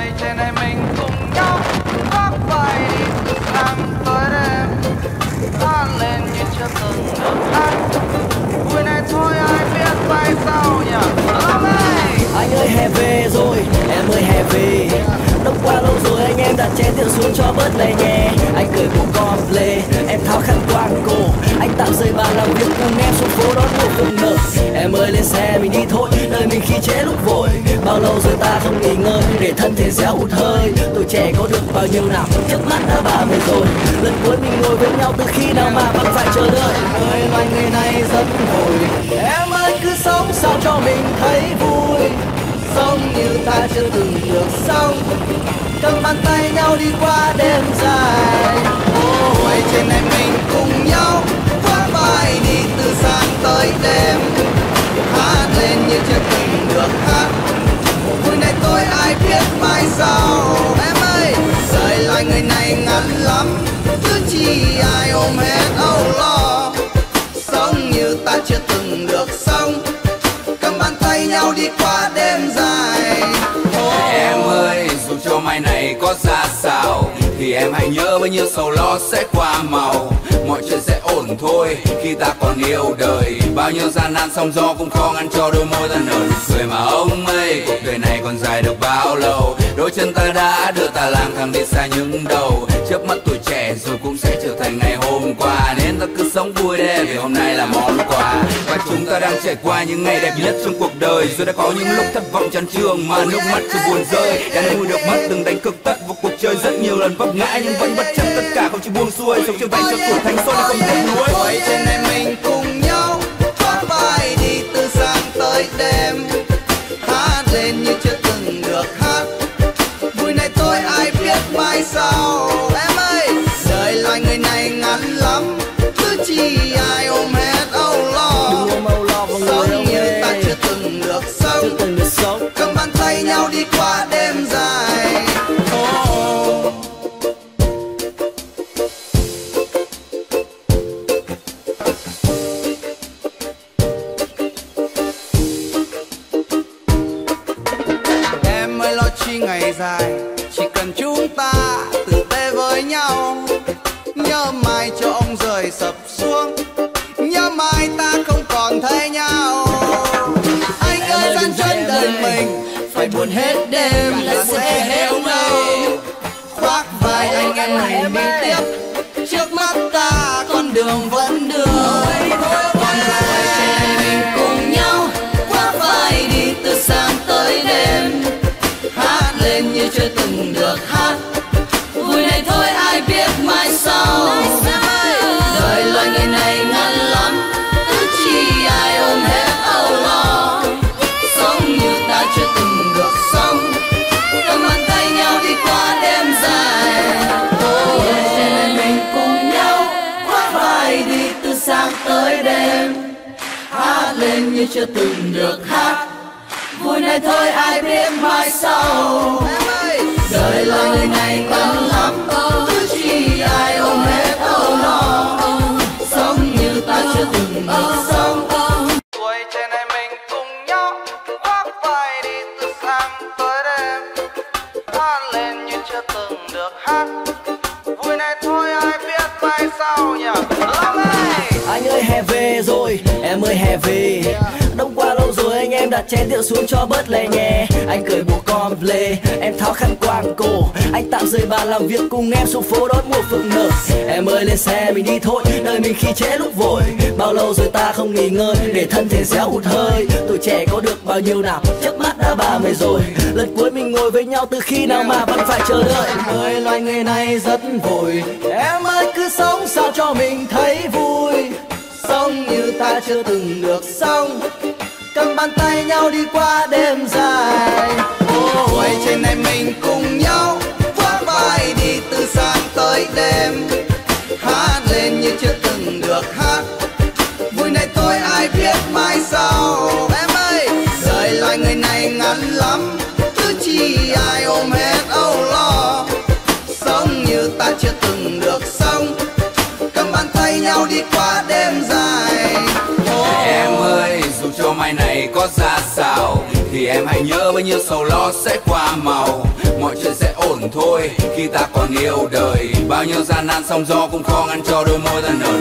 Tuổi trẻ này mình cùng nhau khoác vai đi từ sáng tới đêm, hát lên như chưa từng được hát. Vui này thôi ai biết mai sau nhỉ. Anh ơi hè về rồi, em ơi hè về. Đông qua lâu rồi anh em đặt chén rượu xuống cho bớt lè nhẹ. Anh cười bộ con lê, em tháo khăn quàng cổ. Anh tạm rời bàn làm việc cùng em xuống phố đón một phụng nợ. Em ơi lên xe mình đi thôi, đời mình khi trễ lúc vội. Bao lâu rồi ta không nghỉ ngơi, để thân thể réo hụt hơi. Tuổi trẻ có được bao nhiêu nào, trước mắt đã 30 rồi. Lần cuối mình ngồi với nhau từ khi nào mà vẫn phải chờ đợi. Ơi loài người này rất vội. Em ơi cứ sống sao cho mình thấy vui, sống như ta chưa từng được sống, cầm bàn tay nhau đi qua đêm dài. Tuổi trên này mình cùng nhau khoác vai đi từ sáng tới đêm, hát lên như chưa từng được hát. Vui này tôi ai biết mai sau. Em ơi đời loài người này ngắn lắm, cứ chi ai ôm hết âu lo, sống như ta chưa từng được sống, cầm bàn tay nhau đi qua đêm dài. Em ơi dù cho mai này có ra sao thì em hãy nhớ bao nhiêu sầu lo sẽ qua màu. Mọi chuyện sẽ ổn thôi khi ta còn yêu đời. Bao nhiêu gian nan sóng gió cũng khó ngăn cho đôi môi ta nở nụ cười mà ông ơi. Cuộc đời này còn dài được bao lâu, đôi chân ta đã đưa ta lang thang đi xa những đầu. Chớp mắt tuổi trẻ rồi cũng sẽ trở thành ngày hôm qua, nên ta cứ sống vui đê vì hôm nay là món quà. Và chúng ta đang trải qua những ngày đẹp nhất trong cuộc đời, rồi đã có những lúc thất vọng chán chường mà nước mắt chưa buồn rơi. Đã nuôi được mất từng đánh cực tất vào cuộc chơi, rất nhiều lần vấp ngã nhưng vẫn bất chấp tất cả không chịu buông xuôi, sống trên vai cho tuổi thanh xuân không tiếc nuối. Tuổi trên này mình cùng nhau khoác vai đi từ sáng tới đêm, hát lên như chưa từng được hát. Vui này tôi ai biết mai sau. Em ơi đời loài người này ngắn lắm, cứ chi ai ôm hết âu lo, sống như ta chưa từng được sống, cầm bàn tay nhau đi qua đêm dài. Em ơi lo chi ngày dài, chỉ cần chúng ta tử tế với nhau. Nhớ mai cho ông rời sập xuống, nhớ mai ta không còn thấy nhau. Anh ơi gian chân đời mình phải buồn hết đêm là sẽ héo đâu. Khoác vai anh em này đi tiếp, trước mắt ta con đường vẫn đường. Con người trên này mình cùng nhau khoác vai đi từ sáng tới đêm, hát lên như chưa từng được hát. Vui này thôi ai biết mai sau. Đời loài người này ngắn lắm, cứ chi ai ôm hết âu lo, sống như ta chưa từng được sống, cầm bàn tay nhau đi qua đêm dài. Tuổi trẻ này mình cùng nhau khoác vai đi từ sáng tới đêm, hát lên như chưa từng được hát. Vui này thôi ai biết mai sau. Đời loài người này ngắn lắm, cứ chi ai ôm hết âu lo, sống như ta chưa từng được sống. Tuổi trẻ này mình cùng nhau khoác vai đi từ sáng tới đêm, hát lên như chưa từng được hát. Vui này thôi ai biết mai sau nhỉ. Anh ơi hè về rồi, em ơi hè về. Đông qua lâu rồi anh em đặt chén rượu xuống cho bớt lè nhẹ. Anh cười bộ con lê, em tháo khăn quàng cổ. Anh tạm rời bàn làm việc cùng em xuống phố đón mùa phượng nở. Em ơi lên xe mình đi thôi, đời mình khi trễ lúc vội. Bao lâu rồi ta không nghỉ ngơi, để thân thể réo hụt hơi. Tuổi trẻ có được bao nhiêu nào, trước mắt đã 30 rồi. Lần cuối mình ngồi với nhau từ khi nào mà vẫn phải chờ đợi. Ơi loài người này rất vội. Em ơi cứ sống sao cho mình thấy vui, sống như ta chưa từng được sống, cầm bàn tay nhau đi qua đêm dài. Tuổi trên này mình cùng nhau khoác vai đi từ sáng tới đêm, hát lên như chưa từng được hát. Vui này tôi ai biết mai sau. Em ơi đời loài người này ngắn lắm, cứ chi ai ôm hết âu lo, sống như ta chưa từng được sống, cầm bàn tay nhau đi qua đêm dài. Em ơi dù cho mai này có ra sao thì em hãy nhớ bao nhiêu sầu lo sẽ qua màu. Mọi mọi chuyện sẽ ổn thôi khi ta còn yêu đời. Bao nhiêu gian nan sóng gió cũng khó ngăn cho đôi môi ta nở.